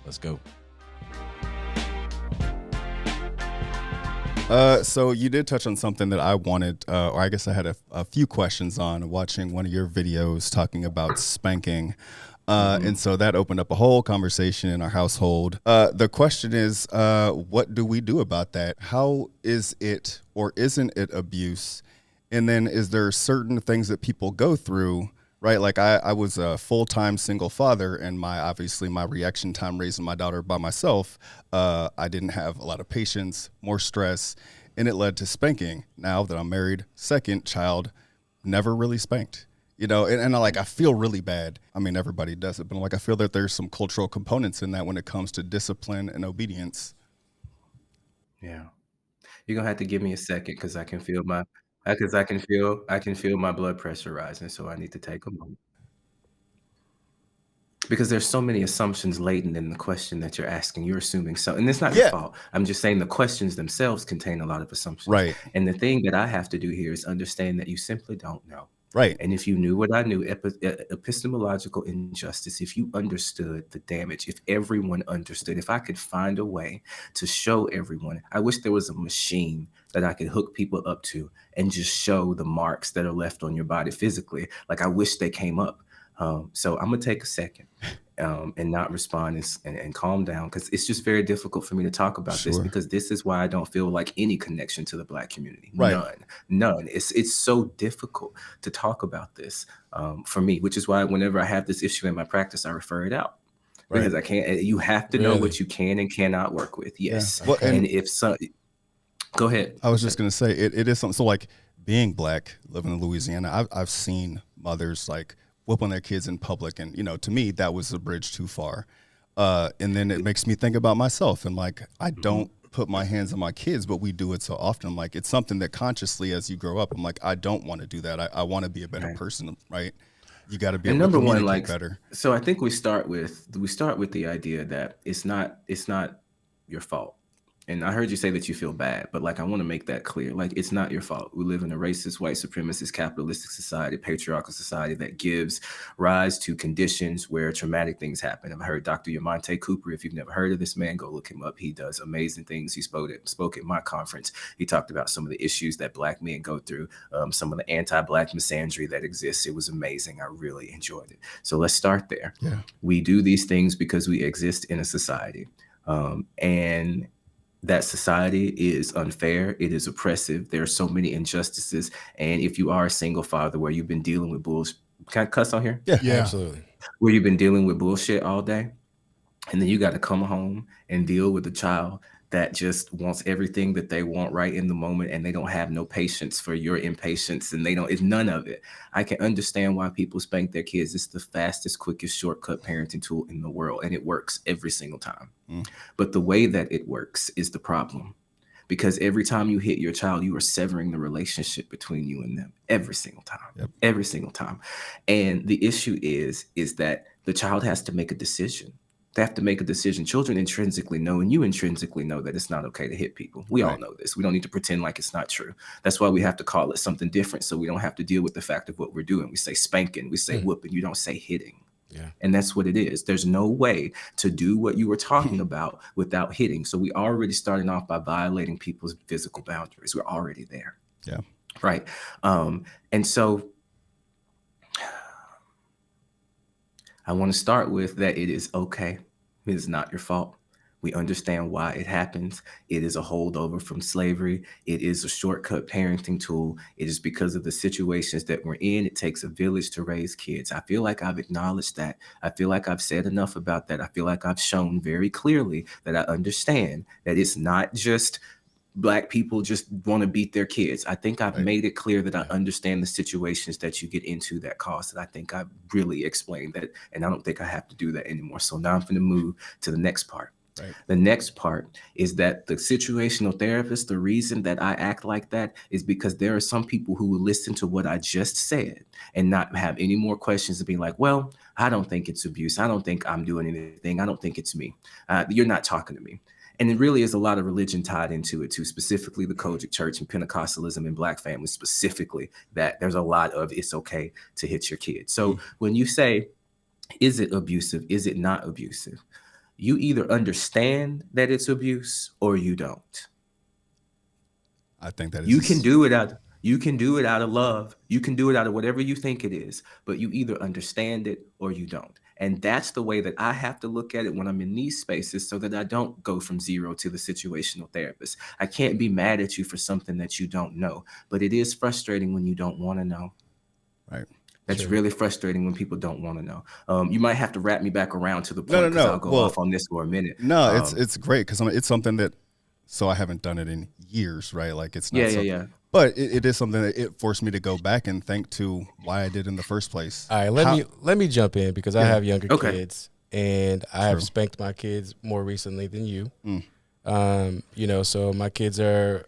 Let's go. So you did touch on something that I wanted, or I guess I had a few questions on watching one of your videos talking about spanking. And so that opened up a whole conversation in our household. The question is, what do we do about that? How is it or isn't it abuse? And then is there certain things that people go through, right? Like I was a full-time single father, and obviously my reaction time raising my daughter by myself, I didn't have a lot of patience, more stress, and it led to spanking. Now that I'm married, second child, never really spanked. And I feel really bad. I mean, everybody does it, but I feel that there's some cultural components in that when it comes to discipline and obedience. Yeah. You're gonna have to give me a second because I can feel my blood pressure rising, so I need to take a moment. Because there's so many assumptions latent in the question that you're asking. You're assuming so, and it's not your Yeah, fault. I'm just saying the questions themselves contain a lot of assumptions. right, And the thing that I have to do here is understand that you simply don't know. right, And if you knew what I knew, epistemological injustice, if you understood the damage, if everyone understood, if I could find a way to show everyone, I wish there was a machine that I could hook people up to and just show the marks that are left on your body physically. Like I wish they came up. So I'm gonna take a second and not respond and calm down because it's just very difficult for me to talk about this sure, because this is why I don't feel like any connection to the Black community. right, None. It's so difficult to talk about this for me, which is why whenever I have this issue in my practice, I refer it out right. because I can't. You have to know Really? what you can and cannot work with. Yeah. Yes, Well, Okay. and and if so, go ahead. I was just gonna say it is something. So like being black, living in Louisiana, I've seen mothers like whoop on their kids in public, and to me that was a bridge too far. And then it makes me think about myself, and like I Mhm. don't put my hands on my kids, but we do it so often. I'm like it's something that consciously, as you grow up, I'm like I don't want to do that. I want to be a better Right. person, right? You got to be And able to number one, communicate like, better. so I think we start with the idea that it's not your fault. And I heard you say that you feel bad, but like I want to make that clear. Like it's not your fault. We live in a racist, white supremacist, capitalistic society, patriarchal society that gives rise to conditions where traumatic things happen. I've heard Dr. Yamante Cooper. If you've never heard of this man, go look him up. He does amazing things. He spoke at my conference. He talked about some of the issues that Black men go through, some of the anti-Black misandry that exists. It was amazing. I really enjoyed it. So let's start there. Yeah, We do these things because we exist in a society. And that society is unfair. It is oppressive. There are so many injustices. And if you are a single father where you've been dealing with bullshit, can I cuss on here? yeah, Yeah, Yeah. absolutely. Where you've been dealing with bullshit all day, and then you got to come home and deal with a child that just wants everything that they want right in the moment, and they don't have no patience for your impatience, and it's none of it. I can understand why people spank their kids. It's the fastest, quickest, shortcut parenting tool in the world, and it works every single time. Mm. But the way that it works is the problem. Because every time you hit your child, you are severing the relationship between you and them every single time. Yep. Every single time. And the issue is that the child has to make a decision. They have to make a decision. Children intrinsically know, and you intrinsically know that it's not okay to hit people. We all Right. know this. We don't need to pretend like it's not true. That's why we have to call it something different so we don't have to deal with the fact of what we're doing. We say spanking, we say whooping, you don't say hitting. Yeah. And that's what it is. There's no way to do what you were talking about without hitting. So we already starting off by violating people's physical boundaries. We're already there. Yeah. Right. And so I want to start with that it is okay. It is not your fault. We understand why it happens. It is a holdover from slavery. It is a shortcut parenting tool. It is because of the situations that we're in. It takes a village to raise kids. I feel like I've acknowledged that. I feel like I've said enough about that. I feel like I've shown very clearly that I understand that it's not just Black people just want to beat their kids. I think I've Right. made it clear that I understand the situations that you get into that cause that. I think I've really explained that, and I don't think I have to do that anymore. So now I'm going to move to the next part. Right. The next part is that the situational therapist, the reason that I act like that is because there are some people who will listen to what I just said and not have any more questions and be like, well, I don't think it's abuse. I don't think I'm doing anything. I don't think it's me. You're not talking to me. And it really is a lot of religion tied into it too, specifically the Kojic Church and Pentecostalism and Black families specifically, that there's a lot of it's okay to hit your kids. So when you say, is it abusive? Is it not abusive? You either understand that it's abuse or you don't. I think that You can is do it out you can do it out of love. You can do it out of whatever you think it is, but you either understand it or you don't. And that's the way that I have to look at it when I'm in these spaces so that I don't go from zero to the situational therapist. I can't be mad at you for something that you don't know, but it is frustrating when you don't want to know. right. That's really frustrating when people don't want to know. You might have to wrap me back around to the No, point no, because no. I'll go off Well, on this for a minute. no, it's great because it's something that. So I haven't done it in years, right? Like it's Yeah, not yeah, something, yeah. but it is something that it forced me to go back and think to why I did in the first place. All right, How? let me jump in because I Yeah, have younger Okay. kids and I have true. spanked my kids more recently than you. Mm, You know, so my kids are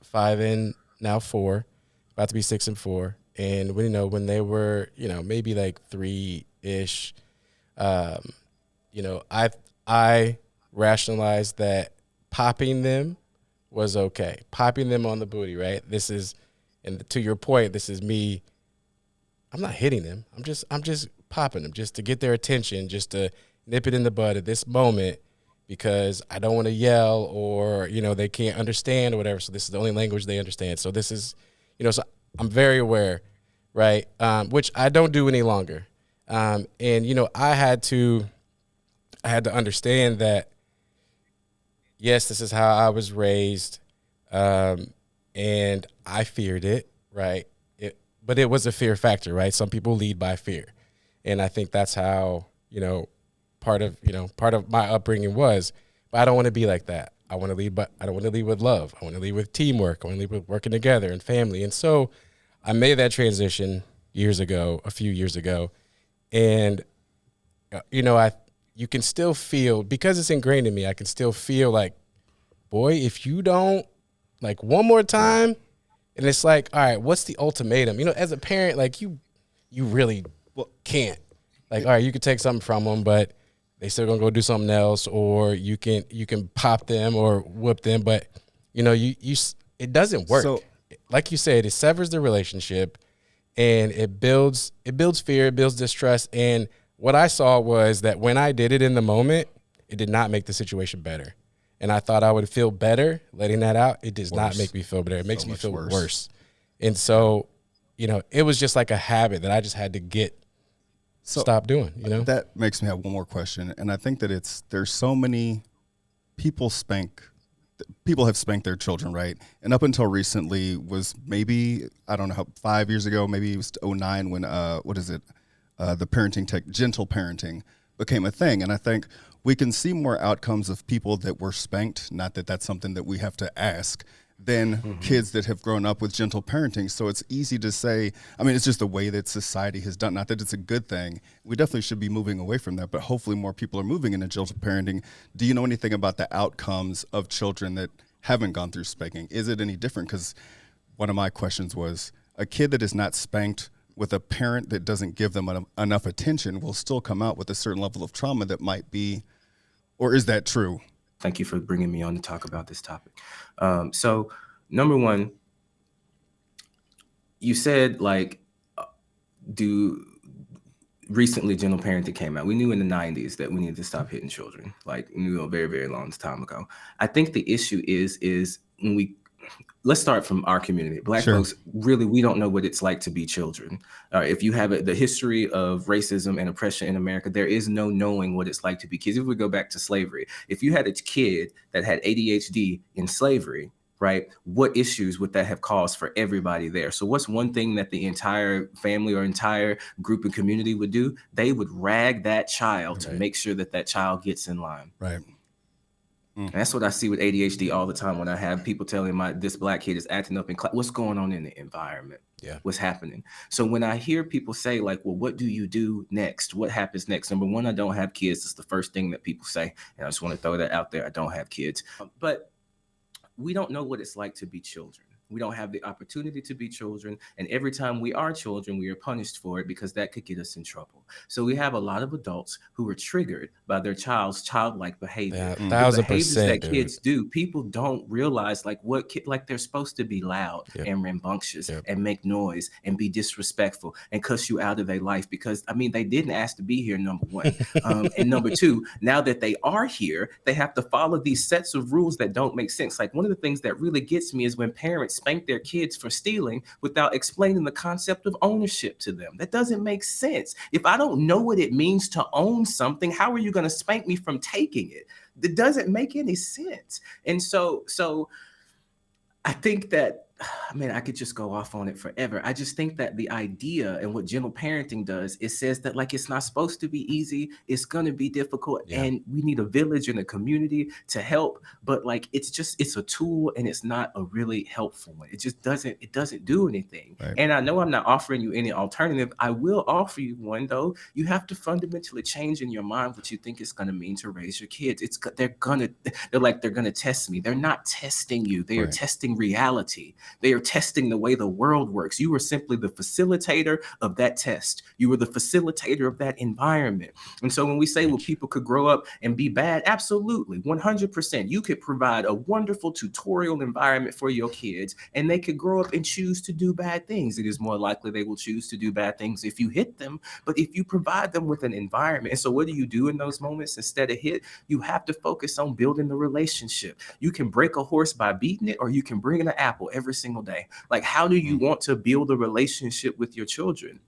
5 and now 4, about to be 6 and 4. And when, you know, when they were, you know, maybe like 3-ish, um, you know, I rationalized that popping them was okay. Popping them on the booty, right? This is, and to your point, this is me. I'm not hitting them. I'm just popping them just to get their attention, just to nip it in the bud at this moment because I don't want to yell or, you know, they can't understand or whatever. So this is the only language they understand. So this is, you know, so I'm very aware, right? Which I don't do any longer. And, you know, I had to understand that, yes, this is how I was raised. And I feared it, right? But it was a fear factor, right? Some people lead by fear. And I think that's how, you know, part of my upbringing was, but I don't want to be like that. I want to lead, but I don't want to lead with love. I want to lead with teamwork. I want to lead with working together and family. And so I made that transition a few years ago. And, you know, you can still feel, because it's ingrained in me, I can still feel like, boy, if you don't, like one more time, and it's like, all right, what's the ultimatum? You know, as a parent, like you really can't. Like, all right, you could take something from them, but they still gonna go do something else, or you can pop them or whoop them, but you know, it doesn't work. So Like you said, it severs the relationship, and it builds fear, it builds distrust. And what I saw was that when I did it in the moment, it did not make the situation better. And I thought I would feel better letting that out. It does not make me feel better. It makes me feel worse. And so, you know, it was just like a habit that I just had to stop doing, you know? that makes me have one more question, and I think that there's so many people people have spanked their children, right? And up until recently was maybe, I don't know, 5 years ago, maybe it was '09 when what is it, the gentle parenting became a thing. And I think we can see more outcomes of people that were spanked, not that that's something that we have to ask, than kids that have grown up with gentle parenting. So it's easy to say, I mean, it's just the way that society has done, not that it's a good thing. We definitely should be moving away from that, but hopefully more people are moving into gentle parenting. Do you know anything about the outcomes of children that haven't gone through spanking? Is it any different? Because one of my questions was, a kid that is not spanked with a parent that doesn't give them enough attention will still come out with a certain level of trauma that might be, or is that true? Thank you for bringing me on to talk about this topic. So, number one, you said like, do recently gentle parenting came out. We knew in the 90s that we needed to stop hitting children. Like, we knew a very, very long time ago. I think the issue is when let's start from our community. Black Sure. folks, really, we don't know what it's like to be children. If you have the history of racism and oppression in America, there is no knowing what it's like to be kids. If we go back to slavery, if you had a kid that had ADHD in slavery, right, what issues would that have caused for everybody there? So what's one thing that the entire family or entire group and community would do? They would rag that child to make sure that that child gets in line. Right. And that's what I see with ADHD all the time when I have people telling this black kid is acting up in class. What's going on in the environment? Yeah. What's happening? So when I hear people say like, well, what do you do next? What happens next? Number one, I don't have kids. It's the first thing that people say. And I just want to throw that out there. I don't have kids. But we don't know what it's like to be children. We don't have the opportunity to be children. And every time we are children, we are punished for it because that could get us in trouble. So we have a lot of adults who are triggered by their child's childlike behavior. Yeah, The 1000%, behaviors that dude. kids do, people don't realize like like they're supposed to be loud Yep. and rambunctious Yep. and make noise and be disrespectful and cuss you out of their life because, I mean, they didn't ask to be here, number one. And number two, now that they are here, they have to follow these sets of rules that don't make sense. Like one of the things that really gets me is when parents spank their kids for stealing without explaining the concept of ownership to them. That doesn't make sense. If I don't know what it means to own something, how are you going to spank me from taking it? That doesn't make any sense. And so I think that, man, I could just go off on it forever. I just think that the idea and what gentle parenting does, it says that like it's not supposed to be easy. It's going to be difficult. Yeah. And we need a village and a community to help. But like it's a tool and it's not a really helpful one. It doesn't do anything. Right. And I know I'm not offering you any alternative. I will offer you one though. You have to fundamentally change in your mind what you think it's going to mean to raise your kids. They're going to test me. They're not testing you. They are testing reality. They are testing the way the world works. You were simply the facilitator of that test. You were the facilitator of that environment. And so when we say, well, people could grow up and be bad, absolutely, 100%. You could provide a wonderful tutorial environment for your kids, and they could grow up and choose to do bad things. It is more likely they will choose to do bad things if you hit them. But if you provide them with an environment, and so what do you do in those moments? Instead of hit, you have to focus on building the relationship. You can break a horse by beating it, or you can bring in an apple every single day. Like, how do you want to build a relationship with your children?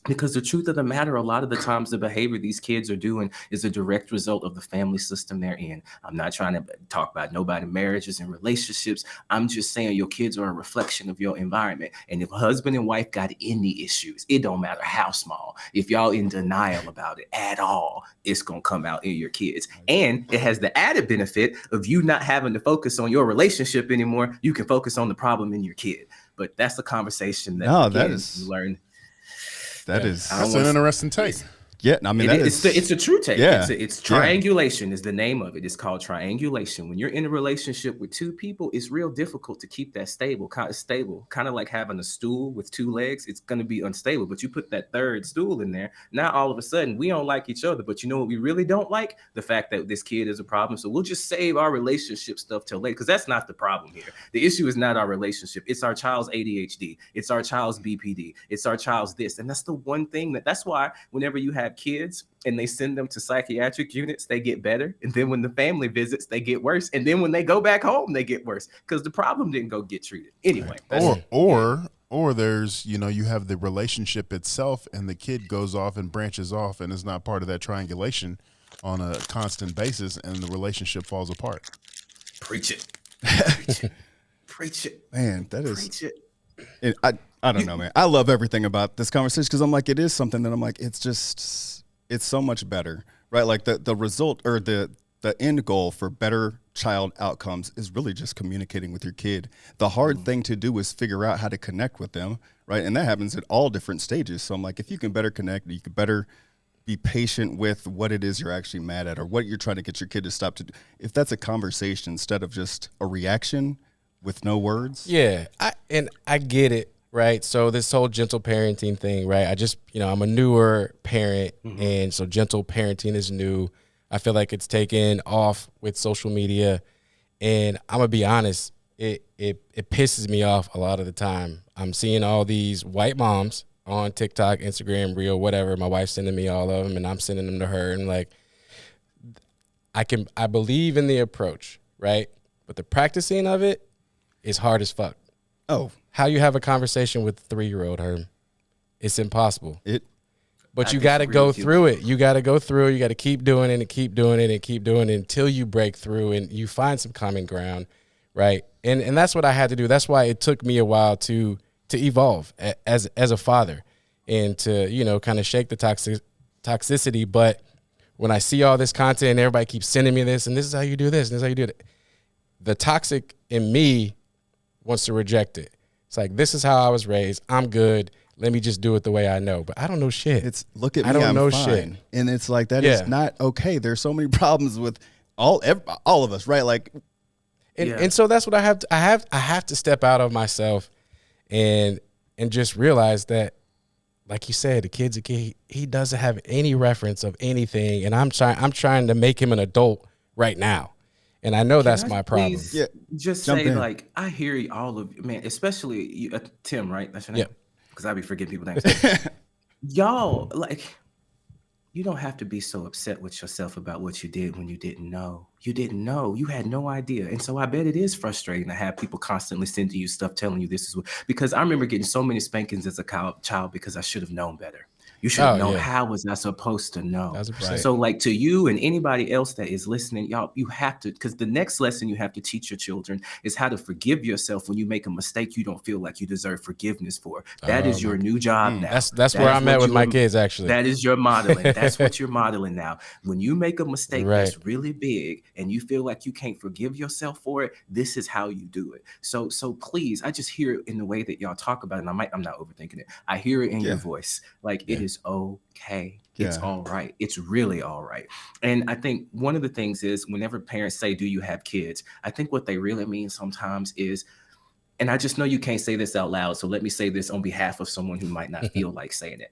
Because the truth of the matter, a lot of the times the behavior these kids are doing is a direct result of the family system they're in. I'm not trying to talk about nobody marriages and relationships. I'm just saying your kids are a reflection of your environment. And if husband and wife got any issues, it don't matter how small. If y'all in denial about it at all, it's going to come out in your kids. And it has the added benefit of you not having to focus on your relationship anymore. You can focus on the problem in your kid. But that's the conversation that you learn. That's an interesting take. Yeah, I mean, it's a true take. Yeah. It's triangulation is the name of it. It's called triangulation. When you're in a relationship with two people, it's real difficult to keep that stable, kind of like having a stool with two legs. It's going to be unstable, but you put that third stool in there. Now, all of a sudden, we don't like each other, but you know what we really don't like? The fact that this kid is a problem. So we'll just save our relationship stuff till later, because that's not the problem here. The issue is not our relationship. It's our child's ADHD. It's our child's BPD. It's our child's this. And that's the one thing that's why whenever you have kids and they send them to psychiatric units, they get better. And then when the family visits, they get worse. And then when they go back home, they get worse because the problem didn't go get treated. Anyway. Or there's, you have the relationship itself and the kid goes off and branches off and is not part of that triangulation on a constant basis and the relationship falls apart. Preach it. Preach it. Preach it. Man, that is. Preach it. I don't know, man. I love everything about this conversation because I'm like, it is something that I'm like, it's so much better, right? Like the result or the end goal for better child outcomes is really just communicating with your kid. The hard thing to do is figure out how to connect with them, right? And that happens at all different stages. So I'm like, if you can better connect, you can better be patient with what it is you're actually mad at or what you're trying to get your kid to stop to do. If that's a conversation instead of just a reaction with no words. Yeah, I get it. Right. So this whole gentle parenting thing, right? I just, I'm a newer parent and so gentle parenting is new. I feel like it's taken off with social media and I'm gonna be honest, it pisses me off a lot of the time. I'm seeing all these white moms on TikTok, Instagram, Reel, whatever. My wife's sending me all of them and I'm sending them to her and like, I believe in the approach, right? But the practicing of it is hard as fuck. Oh, how you have a conversation with a 3-year-old, Herm? It's impossible. But you got to go through it. You got to go through it. You got to keep doing it and keep doing it and keep doing it until you break through and you find some common ground, right? And that's what I had to do. That's why it took me a while to evolve as a father and to, kind of shake the toxicity. But when I see all this content and everybody keeps sending me this and this is how you do this and this is how you do it, the toxic in me wants to reject it. It's like, this is how I was raised. I'm good. Let me just do it the way I know. But I don't know shit. It's look at me. I don't know fine. shit. And it's like, that is not okay. There's so many problems with all of us, right? Like, And so that's what I have to, I have to step out of myself and just realize that, like you said, the kid's a kid. He doesn't have any reference of anything, and I'm trying to make him an adult right now, and I know that's my problem. Please just Jump say, in. like, I hear all of you, man, especially you, Tim, right? That's your name? Yep. Because I be forgetting people's names. Y'all, like, you don't have to be so upset with yourself about what you did when you didn't know. You didn't know. You had no idea. And so I bet it is frustrating to have people constantly sending you stuff telling you this is what, because I remember getting so many spankings as a child because I should have known better. You should have known. How was I supposed to know? 1,000%. So, like, to you and anybody else that is listening, y'all, you have to, because the next lesson you have to teach your children is how to forgive yourself when you make a mistake you don't feel like you deserve forgiveness for. That is your new job now. That's where I'm at with my kids, actually. That is your modeling. That's what you're modeling now. When you make a mistake that's really big and you feel like you can't forgive yourself for it, this is how you do it. So please, I just hear it in the way that y'all talk about it. And I'm not overthinking it. I hear it in your voice. Like, it is okay. It's all right. It's really all right. And I think one of the things is, whenever parents say, do you have kids? I think what they really mean sometimes is, and I just know you can't say this out loud, so let me say this on behalf of someone who might not feel like saying it.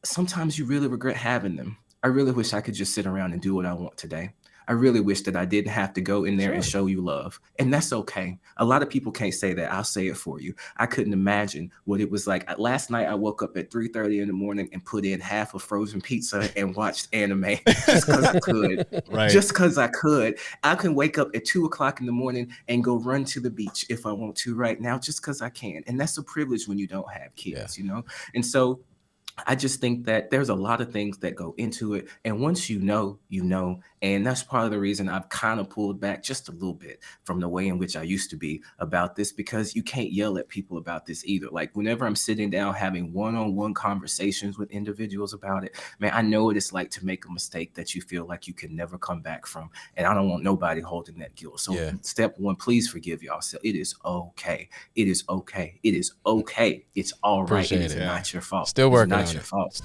Sometimes you really regret having them. I really wish I could just sit around and do what I want today. I really wish that I didn't have to go in there and show you love. And that's okay. A lot of people can't say that. I'll say it for you. I couldn't imagine what it was like. Last night, I woke up at 3:30 in the morning and put in half a frozen pizza and watched anime just because I could. Just because I could. I can wake up at 2 o'clock in the morning and go run to the beach if I want to right now, just because I can. And that's a privilege when you don't have kids, you know? And so I just think that there's a lot of things that go into it. And once you know, you know. And that's part of the reason I've kind of pulled back just a little bit from the way in which I used to be about this, because you can't yell at people about this either. Like, whenever I'm sitting down having one-on-one conversations with individuals about it, man, I know what it's like to make a mistake that you feel like you can never come back from. And I don't want nobody holding that guilt. So step one, please forgive yourself. It is okay. It is okay. It is okay. It's all right. It is not your fault. Still working on your fault.